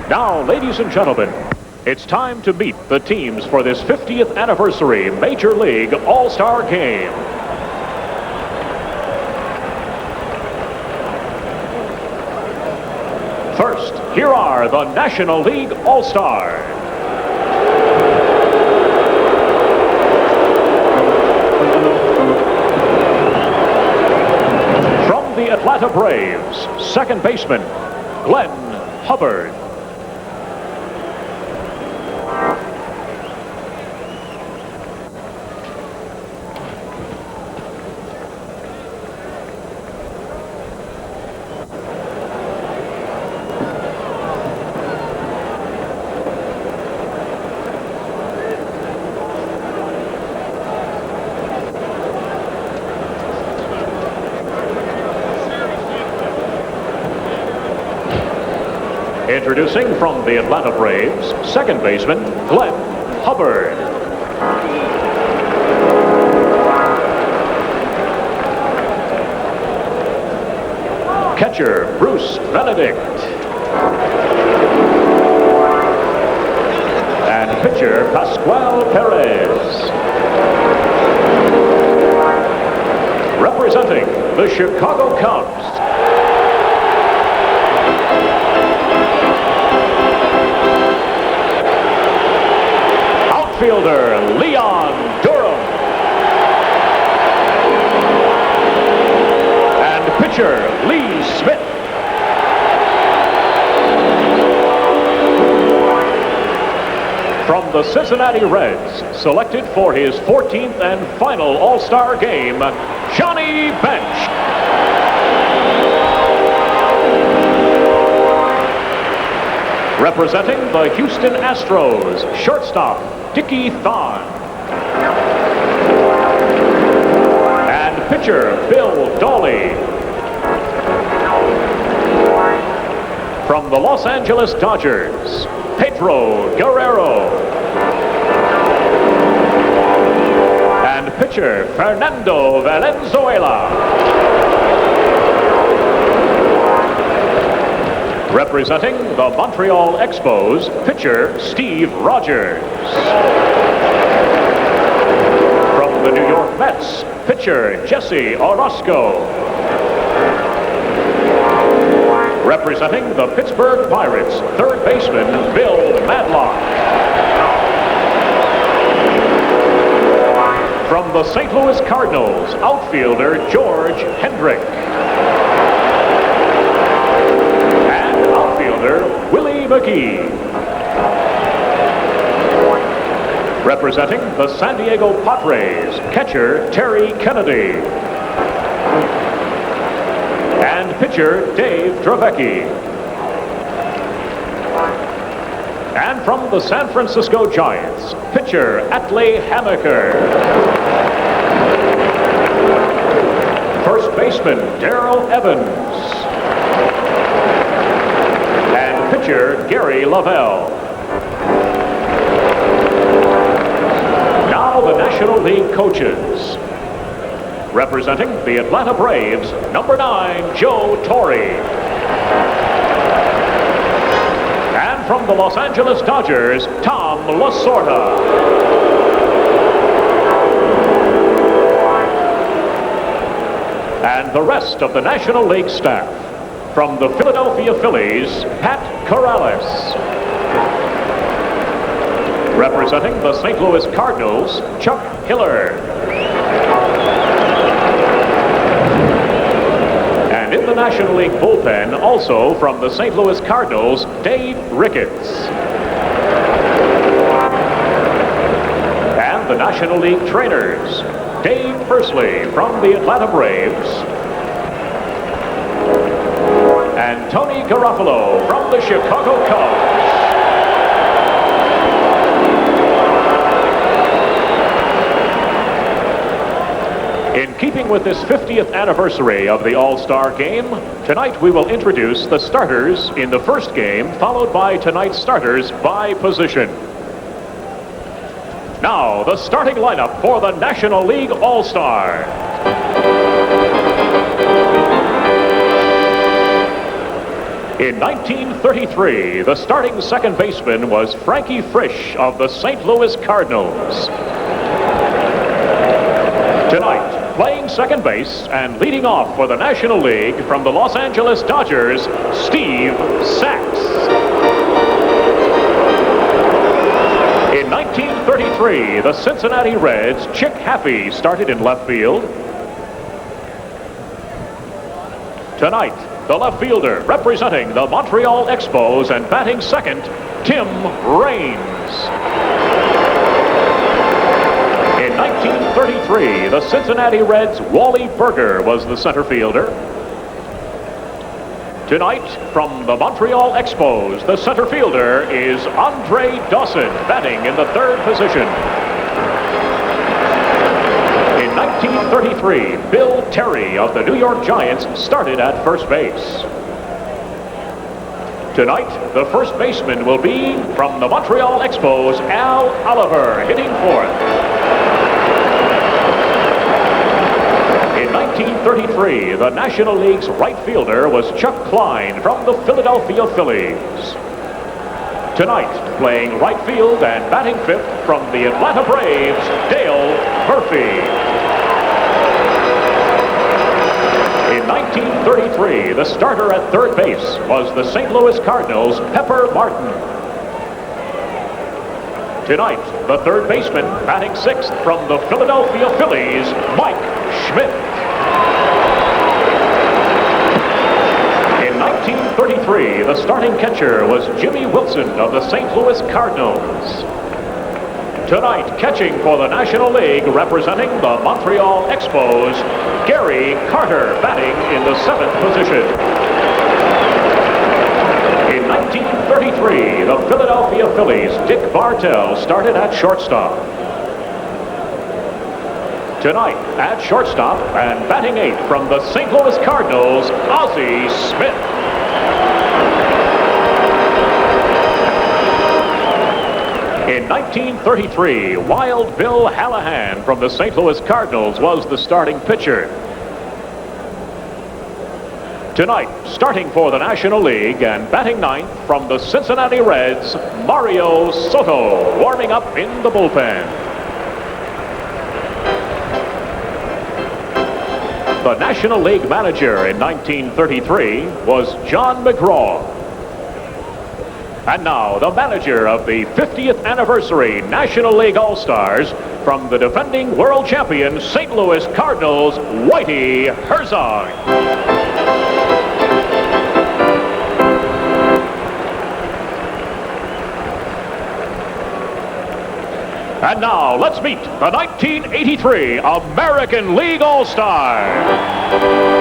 Now, ladies and gentlemen, it's time to meet the teams for this 50th anniversary Major League All-Star Game. First, here are the National League All-Stars. From the Atlanta Braves, second baseman, Glenn Hubbard. Introducing from the Atlanta Braves, second baseman, Glenn Hubbard. Catcher, Bruce Benedict. And pitcher, Pascual Perez. Representing the Chicago Cubs, outfielder Leon Durham, and pitcher Lee Schmidt. From the Cincinnati Reds, selected for his 14th and final All-Star game, Johnny Bench. Representing the Houston Astros, shortstop Rickey and pitcher Bill Dawley. From the Los Angeles Dodgers, Pedro Guerrero. And pitcher Fernando Valenzuela. Representing the Montreal Expos, pitcher Steve Rogers. From the New York Mets, pitcher Jesse Orozco. Representing the Pittsburgh Pirates, third baseman Bill Madlock. From the St. Louis Cardinals, outfielder George Hendrick. And outfielder Willie McGee. Representing the San Diego Padres, catcher Terry Kennedy. And pitcher Dave Dravecki. And from the San Francisco Giants, pitcher Atley Hammaker. First baseman Darrell Evans. And pitcher Gary Lavelle. Now the National League coaches. Representing the Atlanta Braves, number 9, Joe Torre. And from the Los Angeles Dodgers, Tom Lasorda. And the rest of the National League staff. From the Philadelphia Phillies, Pat Corrales. Representing the St. Louis Cardinals, Chuck Hiller. And in the National League bullpen, also from the St. Louis Cardinals, Dave Ricketts. And the National League trainers, Dave Pursley from the Atlanta Braves, and Tony Garofalo from the Chicago Cubs. In keeping with this 50th anniversary of the All-Star Game, tonight we will introduce the starters in the first game, followed by tonight's starters by position. Now, the starting lineup for the National League All-Star. In 1933, the starting second baseman was Frankie Frisch of the St. Louis Cardinals. Tonight, playing second base and leading off for the National League from the Los Angeles Dodgers, Steve Sax. In 1933, the Cincinnati Reds' Chick Happy started in left field. Tonight, the left fielder representing the Montreal Expos and batting second, Tim Raines. In 1933, the Cincinnati Reds' Wally Burger was the center fielder. Tonight, from the Montreal Expos, the center fielder is Andre Dawson, batting in the third position. In 1933, Bill Terry of the New York Giants started at first base. Tonight, the first baseman will be from the Montreal Expos, Al Oliver, hitting fourth. In 1933, the National League's right fielder was Chuck Klein from the Philadelphia Phillies. Tonight, playing right field and batting fifth from the Atlanta Braves, Dale Murphy. In 1933, the starter at third base was the St. Louis Cardinals' Pepper Martin. Tonight, the third baseman batting sixth from the Philadelphia Phillies, Mike Schmidt. In 1933, the starting catcher was Jimmy Wilson of the St. Louis Cardinals. Tonight, catching for the National League, representing the Montreal Expos, Gary Carter, batting in the seventh position. In 1933, the Philadelphia Phillies' Dick Bartell started at shortstop. Tonight, at shortstop and batting eighth from the St. Louis Cardinals, Ozzie Smith. In 1933, Wild Bill Hallahan from the St. Louis Cardinals was the starting pitcher. Tonight, starting for the National League and batting ninth from the Cincinnati Reds, Mario Soto, warming up in the bullpen. The National League manager in 1933 was John McGraw. And now, the manager of the 50th anniversary National League All-Stars from the defending world champion St. Louis Cardinals, Whitey Herzog. And now, let's meet the 1983 American League All-Star.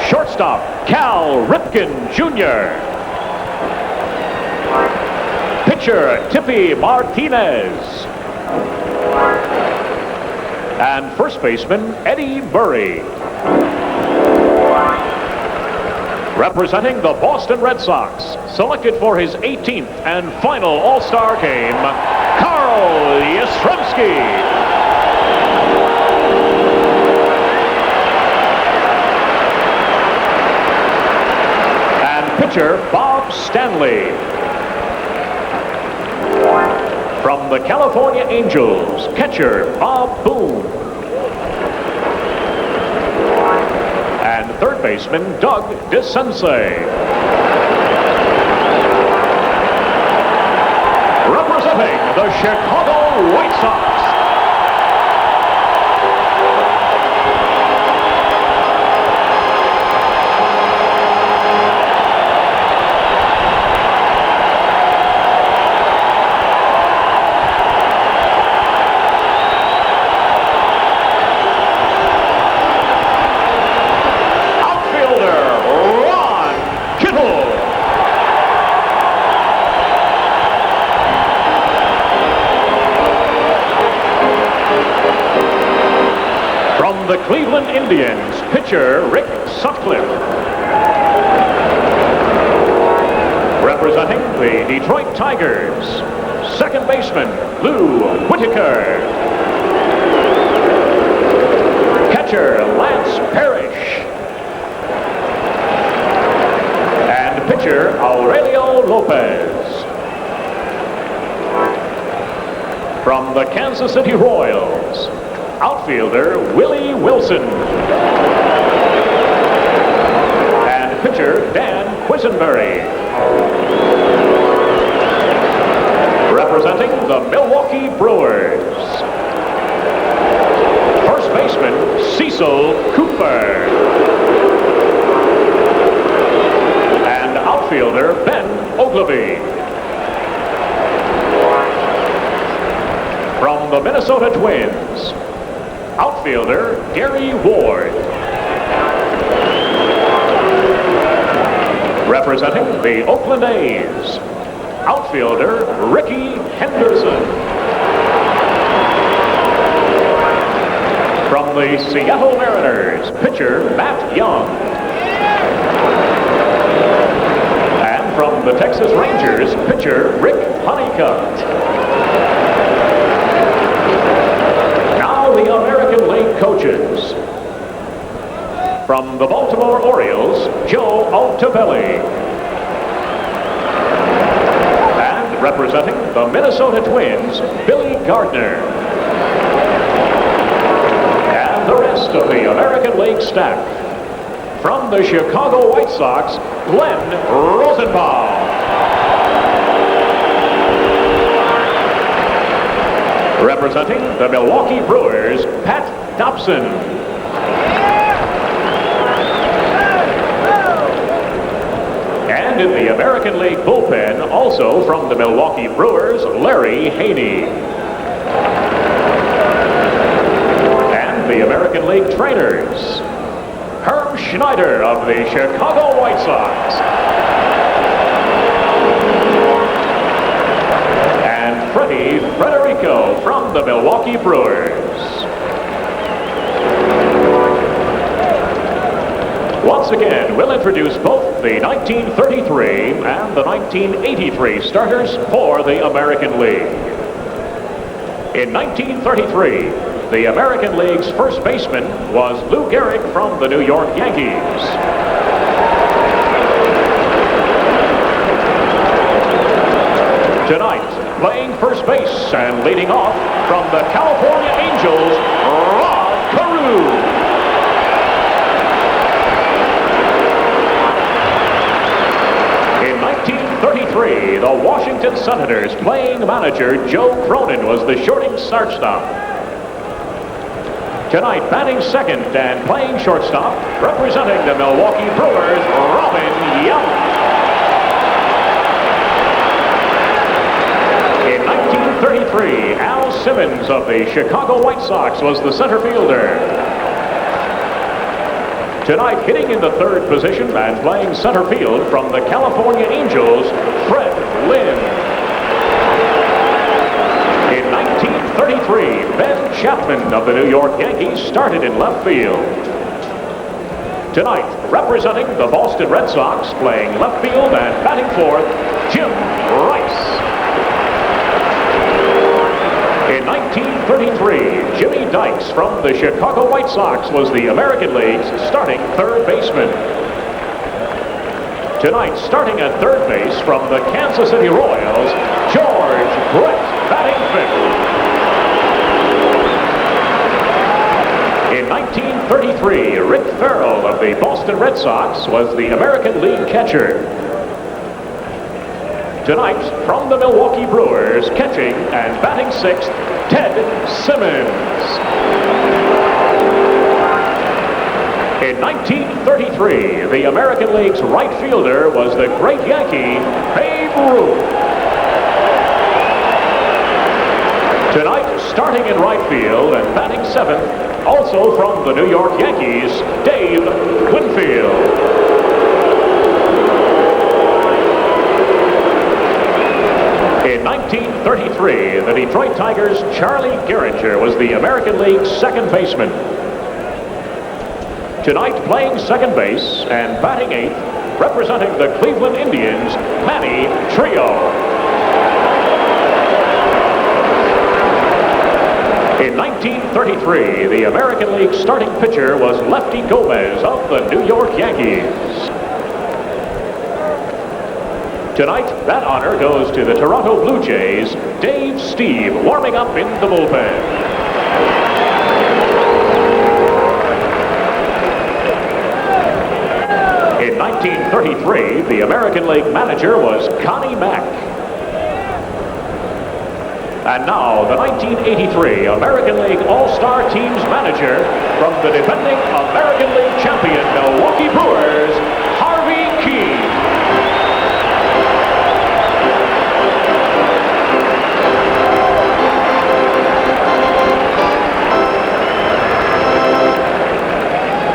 Shortstop, Cal Ripkin, Jr. Pitcher, Tippy Martinez. And first baseman, Eddie Murray. Representing the Boston Red Sox, selected for his 18th and final All-Star game, Carl Yastrzemski. Pitcher, Bob Stanley. From the California Angels, catcher, Bob Boone. And third baseman, Doug DeCense. Representing the Chicago White Sox, Kittle. From the Cleveland Indians, pitcher Rick Sutcliffe. Representing the Detroit Tigers, second baseman Lou Whitaker. Catcher Lance Parrish. And pitcher Aurelio Lopez. From the Kansas City Royals, outfielder Willie Wilson. And pitcher Dan Quisenberry. Representing the Milwaukee Brewers, first baseman Cecil Cooper. And outfielder Ben Oglivie. From the Minnesota Twins, outfielder Gary Ward. Representing the Oakland A's, outfielder Rickey Henderson. From the Seattle Mariners, pitcher Matt Young. And from the Texas Rangers, pitcher Rick Honeycutt. Now the American League coaches. From the Baltimore Orioles, Joe Altobelli. Representing the Minnesota Twins, Billy Gardner. And the rest of the American League staff. From the Chicago White Sox, Glenn Rosenbaum. Representing the Milwaukee Brewers, Pat Dawson. And in the American League bullpen, also from the Milwaukee Brewers, Larry Haney. And the American League trainers, Herm Schnieder of the Chicago White Sox. And Freddie Federico from the Milwaukee Brewers. Once again, we'll introduce both the 1933 and the 1983 starters for the American League. In 1933, the American League's first baseman was Lou Gehrig from the New York Yankees. Tonight, playing first base and leading off from the California Angels, Carew. In 1933, the Washington Senators playing manager Joe Cronin was the shortstop. Tonight, batting second and playing shortstop, representing the Milwaukee Brewers, Robin Yount. In 1933, Al Simmons of the Chicago White Sox was the center fielder. Tonight, hitting in the third position and playing center field from the California Angels, Fred Lynn. In 1933, Ben Chapman of the New York Yankees started in left field. Tonight, representing the Boston Red Sox, playing left field and batting fourth, Jim Rice. In 1933, Jimmy Dykes from the Chicago White Sox was the American League's starting third baseman. Tonight, starting at third base from the Kansas City Royals, George Brett, batting fifth. In 1933, Rick Farrell of the Boston Red Sox was the American League catcher. Tonight, from the Milwaukee Brewers, catching and batting sixth, Ted Simmons. In 1933, the American League's right fielder was the great Yankee, Babe Ruth. Tonight, starting in right field and batting seventh, also from the New York Yankees, Dave Winfield. In 1933, the Detroit Tigers' Charlie Gehringer was the American League's second baseman. Tonight playing second base and batting eighth, representing the Cleveland Indians, Manny Trio. In 1933, the American League starting pitcher was Lefty Gomez of the New York Yankees. Tonight, that honor goes to the Toronto Blue Jays, Dave Steve, warming up in the bullpen. In 1933, the American League manager was Connie Mack. And now, the 1983 American League All-Star Team's manager from the defending American League champion Milwaukee Brewers, Harvey Key.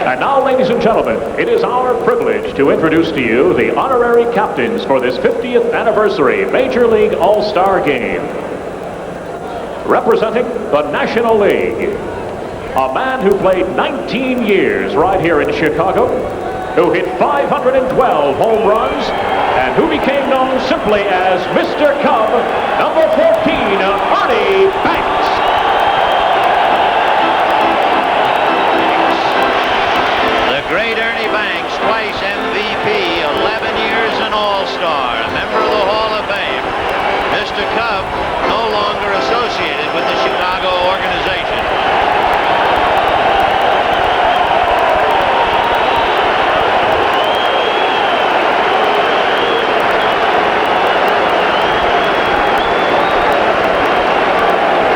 And now, ladies and gentlemen, it is our privilege to introduce to you the honorary captains for this 50th anniversary Major League All-Star Game. Representing the National League, a man who played 19 years right here in Chicago, who hit 512 home runs, and who became known simply as Mr. Cub, number 14, Ernie Banks. The great Ernie Banks, twice MVP, 11 years an All-Star, a member of the Hall of Fame. Mr. Cub, no longer associated with the Chicago organization.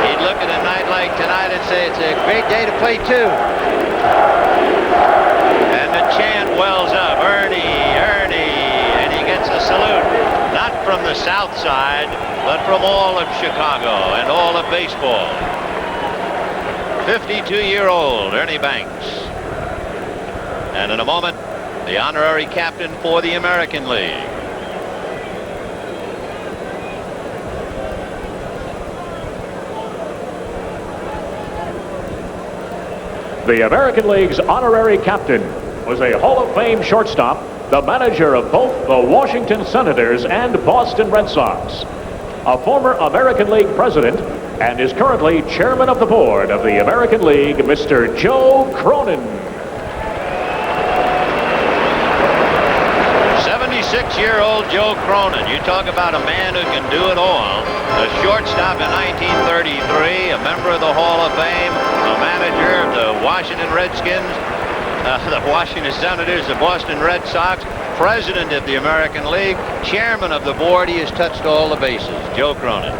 He'd look at a night like tonight and say it's a great day to play too. And the chant wells up, Ernie, Ernie, and he gets a salute. Not from the South Side, but from all of Chicago and all of baseball. 52-year-old Ernie Banks. And in a moment, the honorary captain for the American League. The American League's honorary captain was a Hall of Fame shortstop, the manager of both the Washington Senators and Boston Red Sox, a former American League president, and is currently chairman of the board of the American League, Mr. Joe Cronin. 76-year-old Joe Cronin. You talk about a man who can do it all. The shortstop in 1933, a member of the Hall of Fame, a manager of the Washington Redskins, the Washington Senators, the Boston Red Sox, president of the American League, chairman of the board. He has touched all the bases. Joe Cronin.